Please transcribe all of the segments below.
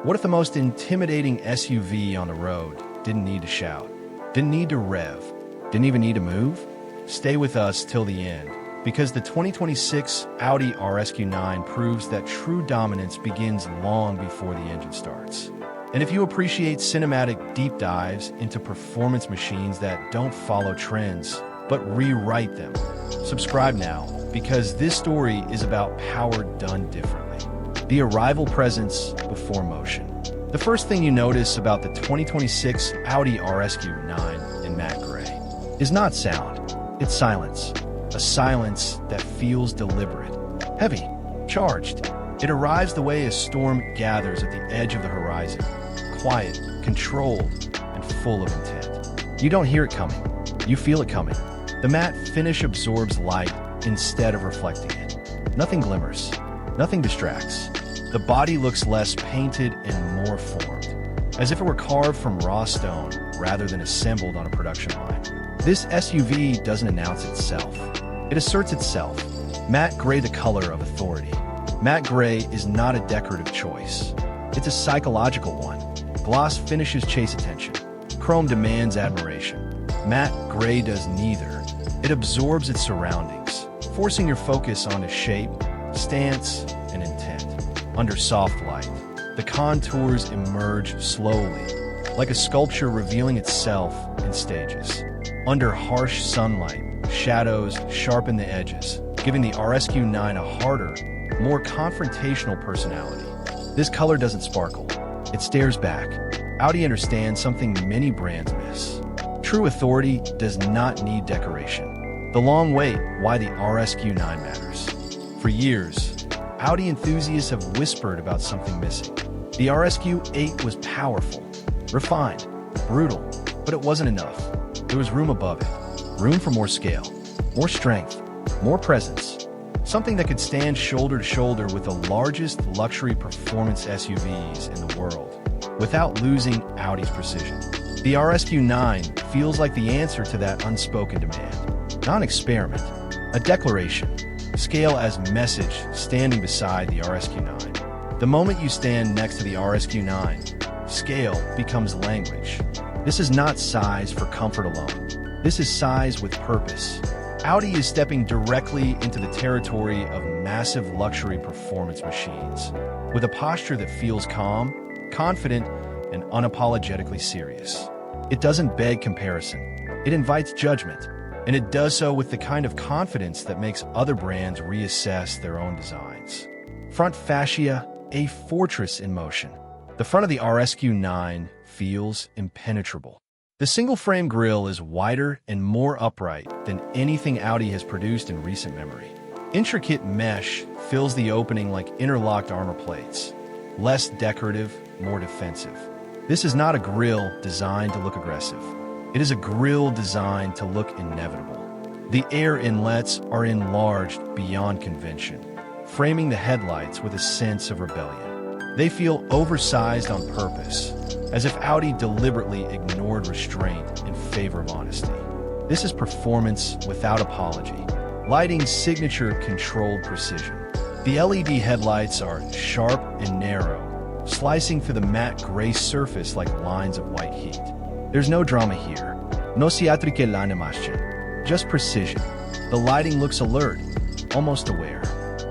What if the most intimidating SUV on the road didn't need to shout, didn't need to rev, didn't even need to move? Stay with us till the end, because the 2026 Audi RS Q9 proves that true dominance begins long before the engine starts. And if you appreciate cinematic deep dives into performance machines that don't follow trends, but rewrite them, subscribe now, because this story is about power done differently. The arrival presence before motion. The first thing you notice about the 2026 Audi RS Q9 in matte gray is not sound, it's silence. A silence that feels deliberate, heavy, charged. It arrives the way a storm gathers at the edge of the horizon, quiet, controlled, and full of intent. You don't hear it coming, you feel it coming. The matte finish absorbs light instead of reflecting it. Nothing glimmers, nothing distracts. The body looks less painted and more formed, as if it were carved from raw stone rather than assembled on a production line. This SUV doesn't announce itself. It asserts itself. Matte gray, the color of authority. Matte gray is not a decorative choice. It's a psychological one. Gloss finishes chase attention. Chrome demands admiration. Matte gray does neither. It absorbs its surroundings, forcing your focus onto shape, stance, and intent. Under soft light, the contours emerge slowly, like a sculpture revealing itself in stages. Under harsh sunlight, shadows sharpen the edges, giving the RSQ9 a harder, more confrontational personality. This color doesn't sparkle, it stares back. Audi understands something many brands miss. True authority does not need decoration. The long wait, why the RSQ9 matters. For years, Audi enthusiasts have whispered about something missing. The RSQ8 was powerful, refined, brutal, but it wasn't enough. There was room above it. Room for more scale, more strength, more presence. Something that could stand shoulder to shoulder with the largest luxury performance SUVs in the world, without losing Audi's precision. The RSQ9 feels like the answer to that unspoken demand. Not an experiment, a declaration. Scale as message standing beside the RSQ9. The moment you stand next to the RSQ9, scale becomes language. This is not size for comfort alone. This is size with purpose. Audi is stepping directly into the territory of massive luxury performance machines, with a posture that feels calm, confident, and unapologetically serious. It doesn't beg comparison. It invites judgment. And it does so with the kind of confidence that makes other brands reassess their own designs. Front fascia, a fortress in motion. The front of the RSQ9 feels impenetrable. The single-frame grille is wider and more upright than anything Audi has produced in recent memory. Intricate mesh fills the opening like interlocked armor plates. Less decorative, more defensive. This is not a grille designed to look aggressive. It is a grille designed to look inevitable. The air inlets are enlarged beyond convention, framing the headlights with a sense of rebellion. They feel oversized on purpose, as if Audi deliberately ignored restraint in favor of honesty. This is performance without apology. Lighting's signature controlled precision. The LED headlights are sharp and narrow, slicing through the matte gray surface like lines of white heat. There's no drama here. No teatrique l'animation. Just precision. The lighting looks alert, almost aware.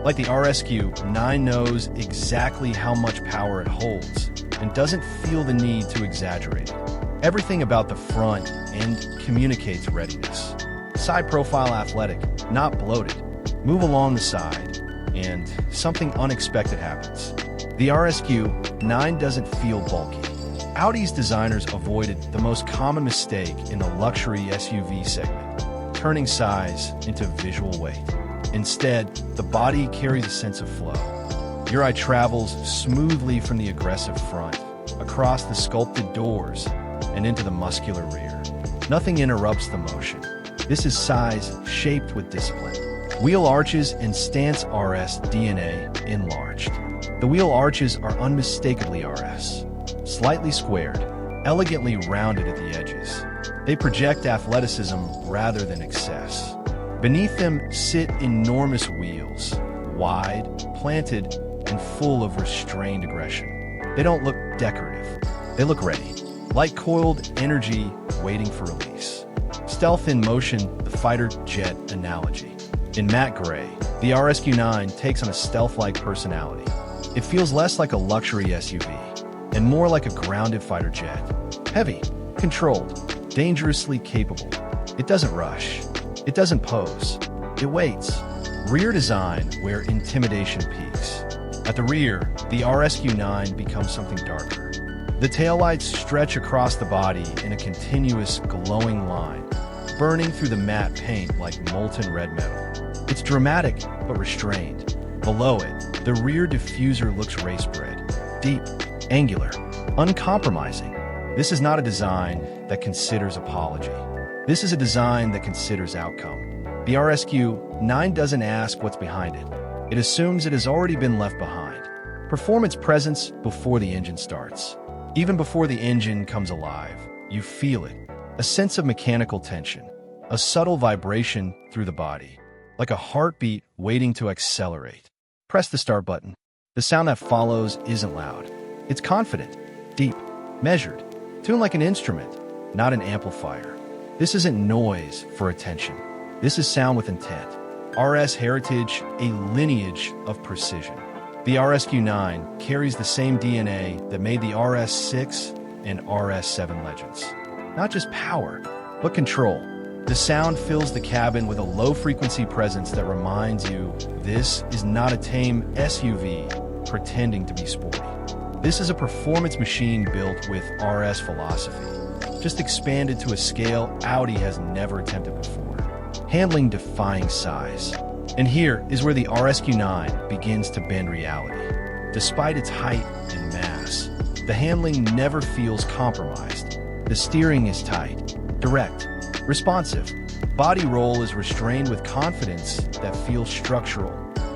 Like the RSQ9 knows exactly how much power it holds and doesn't feel the need to exaggerate it. Everything about the front end communicates readiness. Side profile athletic, not bloated. Move along the side, and something unexpected happens. The RSQ9 doesn't feel bulky. Audi's designers avoided the most common mistake in the luxury SUV segment, turning size into visual weight. Instead, the body carries a sense of flow. Your eye travels smoothly from the aggressive front, across the sculpted doors, and into the muscular rear. Nothing interrupts the motion. This is size shaped with discipline. Wheel arches and stance RS DNA enlarged. The wheel arches are unmistakably RS. Slightly squared, elegantly rounded at the edges. They project athleticism rather than excess. Beneath them sit enormous wheels, wide, planted, and full of restrained aggression. They don't look decorative. They look ready. Light-coiled energy waiting for release. Stealth in motion, the fighter jet analogy. In matte gray, the RSQ9 takes on a stealth-like personality. It feels less like a luxury SUV and more like a grounded fighter jet. Heavy, controlled, dangerously capable. It doesn't rush. It doesn't pose. It waits. Rear design where intimidation peaks. At the rear, the RSQ9 becomes something darker. The taillights stretch across the body in a continuous glowing line, burning through the matte paint like molten red metal. It's dramatic but restrained. Below it, the rear diffuser looks race-bred, deep, angular, uncompromising. This is not a design that considers apology. This is a design that considers outcome. The RSQ9 doesn't ask what's behind it. It assumes it has already been left behind. Performance presence before the engine starts. Even before the engine comes alive, you feel it. A sense of mechanical tension, a subtle vibration through the body, like a heartbeat waiting to accelerate. Press the start button. The sound that follows isn't loud. It's confident, deep, measured, tuned like an instrument, not an amplifier. This isn't noise for attention. This is sound with intent. RS heritage, a lineage of precision. The RSQ9 carries the same DNA that made the RS6 and RS7 legends. Not just power, but control. The sound fills the cabin with a low-frequency presence that reminds you this is not a tame SUV pretending to be sporty. This is a performance machine built with RS philosophy, just expanded to a scale Audi has never attempted before. Handling defying size. And here is where the RSQ9 begins to bend reality. Despite its height and mass, the handling never feels compromised. The steering is tight, direct, responsive. Body roll is restrained with confidence that feels structural,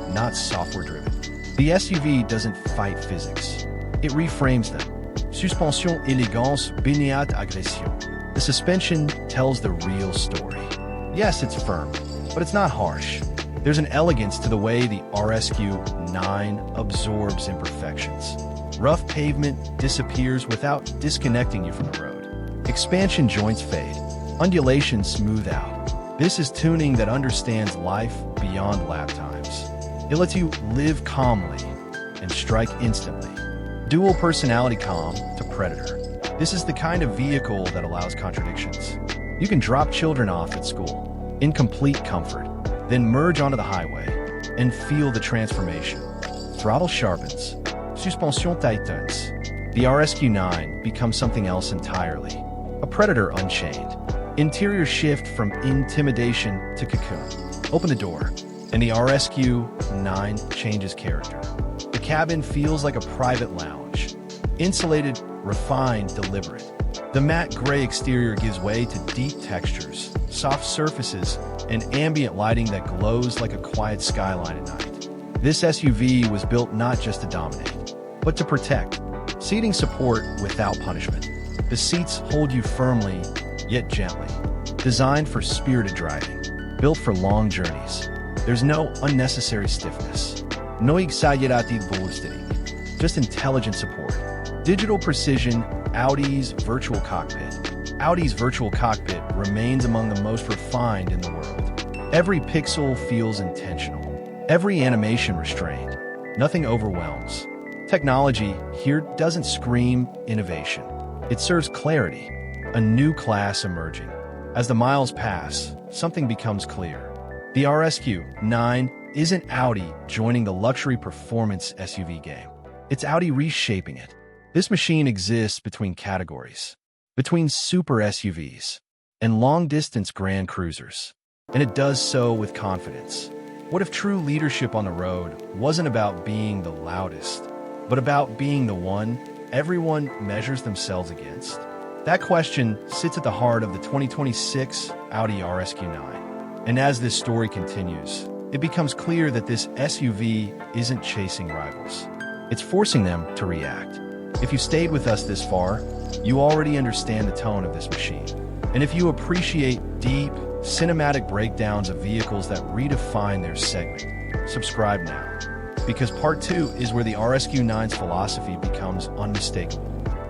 not software-driven. The SUV doesn't fight physics. It reframes them. Suspension élégance baignade agression. The suspension tells the real story. Yes, it's firm, but it's not harsh. There's an elegance to the way the RSQ9 absorbs imperfections. Rough pavement disappears without disconnecting you from the road. Expansion joints fade. Undulations smooth out. This is tuning that understands life beyond lap times. It lets you live calmly and strike instantly. Dual personality calm to predator. This is the kind of vehicle that allows contradictions. You can drop children off at school in complete comfort, then merge onto the highway and feel the transformation. Throttle sharpens. Suspension tightens. The RSQ9 becomes something else entirely. A predator unchained. Interior shift from intimidation to cocoon. Open the door, and the RSQ9 changes character. The cabin feels like a private lounge. Insulated, refined, deliberate. The matte gray exterior gives way to deep textures, soft surfaces, and ambient lighting that glows like a quiet skyline at night. This SUV was built not just to dominate, but to protect. Seating support without punishment. The seats hold you firmly, yet gently. Designed for spirited driving. Built for long journeys. There's no unnecessary stiffness. No exaggerati bolstering. Just intelligent support. Digital precision, Audi's virtual cockpit. Audi's virtual cockpit remains among the most refined in the world. Every pixel feels intentional. Every animation restrained. Nothing overwhelms. Technology here doesn't scream innovation. It serves clarity, a new class emerging. As the miles pass, something becomes clear. The RSQ9 isn't Audi joining the luxury performance SUV game. It's Audi reshaping it. This machine exists between categories, between super SUVs and long-distance Grand Cruisers, and it does so with confidence. What if true leadership on the road wasn't about being the loudest, but about being the one everyone measures themselves against? That question sits at the heart of the 2026 Audi RSQ9. And as this story continues, it becomes clear that this SUV isn't chasing rivals. It's forcing them to react. If you stayed with us this far, you already understand the tone of this machine. And if you appreciate deep, cinematic breakdowns of vehicles that redefine their segment, subscribe now. because part 2 is where the RSQ9's philosophy becomes unmistakable.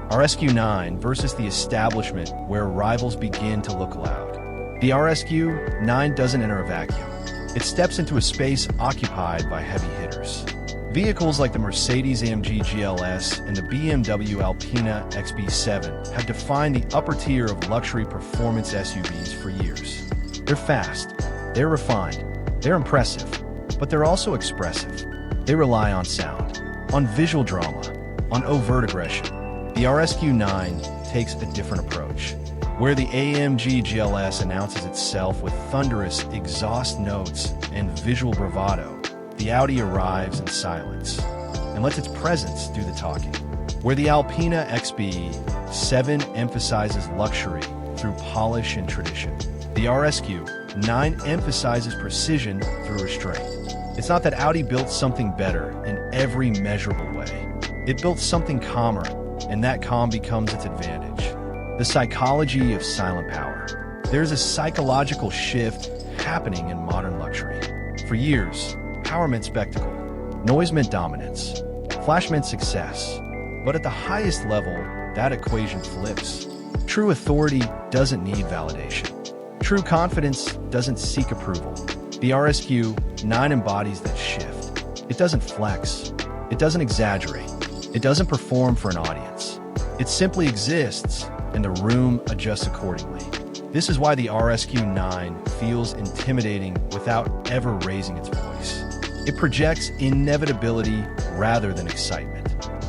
RSQ9 versus the establishment, where rivals begin to look loud. The RSQ9 doesn't enter a vacuum. It steps into a space occupied by heavy hitters. Vehicles like the Mercedes-AMG GLS and the BMW Alpina XB7 have defined the upper tier of luxury performance SUVs for years. They're fast, they're refined, they're impressive, but they're also expressive. They rely on sound, on visual drama, on overt aggression. The RSQ9 takes a different approach. Where the AMG GLS announces itself with thunderous exhaust notes and visual bravado, the Audi arrives in silence and lets its presence do the talking. Where the Alpina XB7 emphasizes luxury through polish and tradition, the RSQ9 emphasizes precision through restraint. It's not that Audi built something better in every measurable way. It built something calmer, and that calm becomes its advantage. The psychology of silent power. There's a psychological shift happening in modern luxury. For years, power meant spectacle. Noise meant dominance. Flash meant success. But at the highest level, that equation flips. True authority doesn't need validation. True confidence doesn't seek approval. The RSQ9 embodies that shift. It doesn't flex. It doesn't exaggerate. It doesn't perform for an audience. It simply exists, and the room adjusts accordingly. This is why the RSQ9 feels intimidating without ever raising its voice. It projects inevitability rather than excitement.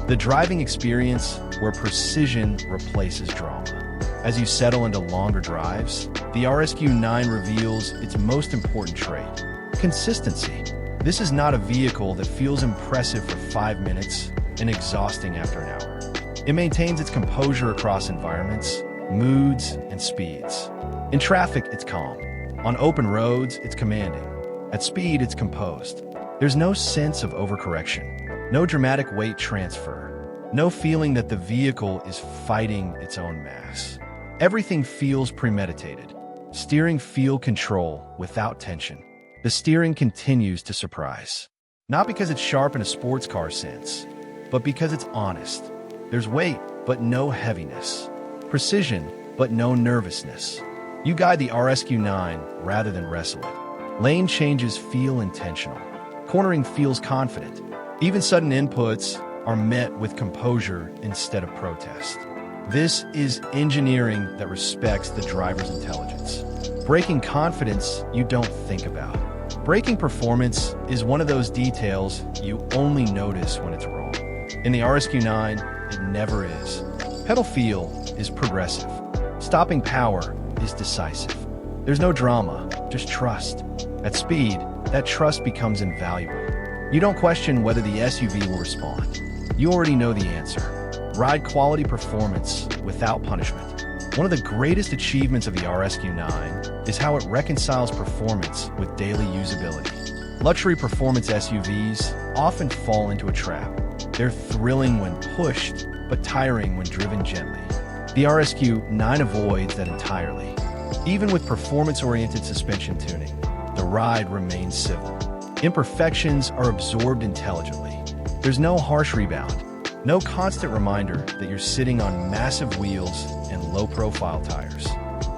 The driving experience where precision replaces drama. As you settle into longer drives, the RSQ9 reveals its most important trait: consistency. This is not a vehicle that feels impressive for 5 minutes and exhausting after an hour. It maintains its composure across environments, moods, and speeds. In traffic, it's calm. On open roads, it's commanding. At speed, it's composed. There's no sense of overcorrection, no dramatic weight transfer, no feeling that the vehicle is fighting its own mass. Everything feels premeditated. Steering feel control without tension. The steering continues to surprise. Not because it's sharp in a sports car sense, but because it's honest. There's weight, but no heaviness. Precision, but no nervousness. You guide the RSQ9 rather than wrestle it. Lane changes feel intentional. Cornering feels confident. Even sudden inputs are met with composure instead of protest. This is engineering that respects the driver's intelligence. Braking confidence you don't think about. Braking performance is one of those details you only notice when it's wrong. In the RSQ9, it never is. Pedal feel is progressive. Stopping power is decisive. There's no drama, just trust. At speed, that trust becomes invaluable. You don't question whether the SUV will respond. You already know the answer. Ride quality performance without punishment. One of the greatest achievements of the RSQ9 is how it reconciles performance with daily usability. Luxury performance SUVs often fall into a trap. They're thrilling when pushed, but tiring when driven gently. The RSQ9 avoids that entirely. Even with performance-oriented suspension tuning, the ride remains civil. Imperfections are absorbed intelligently. There's no harsh rebound, no constant reminder that you're sitting on massive wheels and low-profile tires.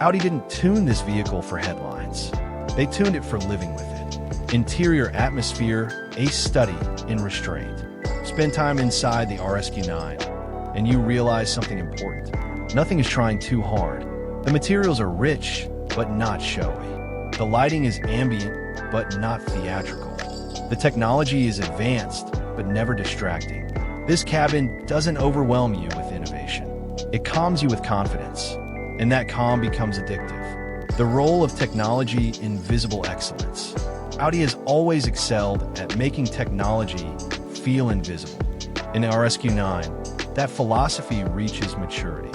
Audi didn't tune this vehicle for headlines. They tuned it for living with it. Interior atmosphere, a study in restraint. Spend time inside the RSQ9, and you realize something important. Nothing is trying too hard. The materials are rich, but not showy. The lighting is ambient, but not theatrical. The technology is advanced, but never distracting. This cabin doesn't overwhelm you with innovation. It calms you with confidence, and that calm becomes addictive. The role of technology in visible excellence. Audi has always excelled at making technology feel invisible. In the RSQ9, that philosophy reaches maturity.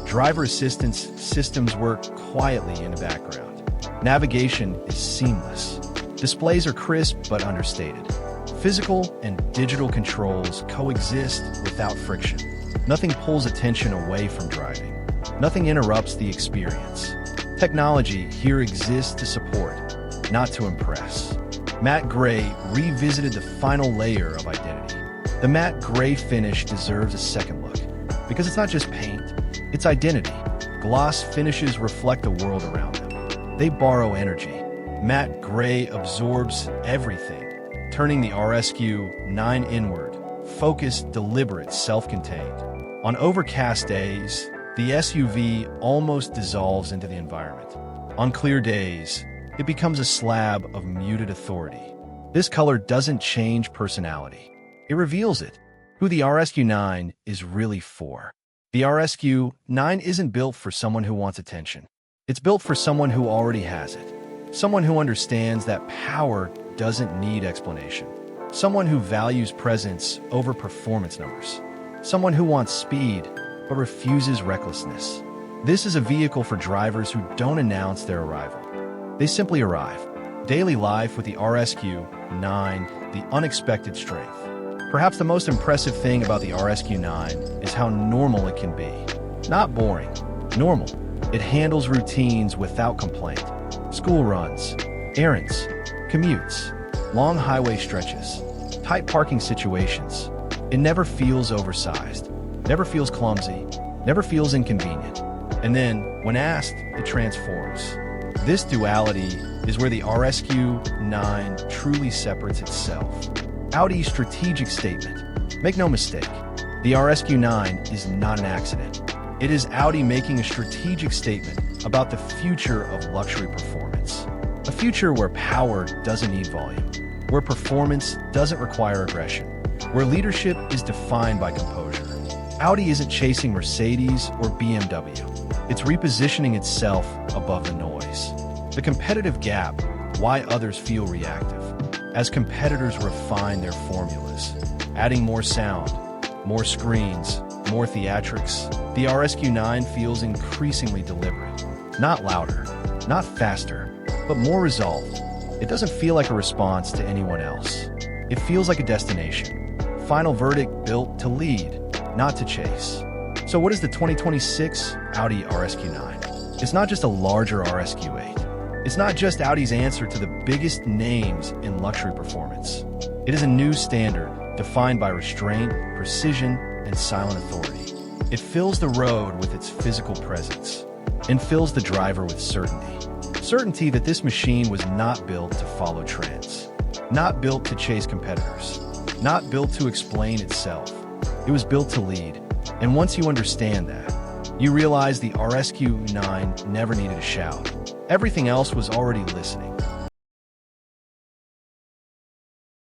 Driver assistance systems work quietly in the background. Navigation is seamless. Displays are crisp but understated. Physical and digital controls coexist without friction. Nothing pulls attention away from driving. Nothing interrupts the experience. Technology here exists to support, not to impress. Matte gray revisited the final layer of identity. The matte gray finish deserves a second look, because it's not just paint, it's identity. Gloss finishes reflect the world around them. They borrow energy. Matte gray absorbs everything, turning the RSQ9 inward, focused, deliberate, self-contained. On overcast days, the SUV almost dissolves into the environment. On clear days, it becomes a slab of muted authority. This color doesn't change personality. It reveals it, who the RSQ9 is really for. The RSQ9 isn't built for someone who wants attention. It's built for someone who already has it. Someone who understands that power doesn't need explanation. Someone who values presence over performance numbers. Someone who wants speed but refuses recklessness. This is a vehicle for drivers who don't announce their arrival. They simply arrive. Daily life with the RSQ9, the unexpected strength. Perhaps the most impressive thing about the RSQ9 is how normal it can be. Not boring, normal. It handles routines without complaint. School runs, errands, commutes, long highway stretches, tight parking situations. It never feels oversized, never feels clumsy, never feels inconvenient. And then, when asked, it transforms. This duality is where the RSQ9 truly separates itself. Audi's strategic statement. Make no mistake, the RSQ9 is not an accident. It is Audi making a strategic statement about the future of luxury performance. A future where power doesn't need volume, where performance doesn't require aggression, where leadership is defined by composure. Audi isn't chasing Mercedes or BMW. It's repositioning itself above the noise. The competitive gap, why others feel reactive. As competitors refine their formulas, adding more sound, more screens, more theatrics, the RSQ9 feels increasingly deliberate. Not louder, not faster, but more resolved. It doesn't feel like a response to anyone else. It feels like a destination. Final verdict built to lead, not to chase. So what is the 2026 Audi RSQ9? It's not just a larger RSQ8. It's not just Audi's answer to the biggest names in luxury performance. It is a new standard defined by restraint, precision, and silent authority. It fills the road with its physical presence and fills the driver with certainty. Certainty that this machine was not built to follow trends, not built to chase competitors, not built to explain itself. It was built to lead. And once you understand that, you realize the RSQ9 never needed a shout. Everything else was already listening.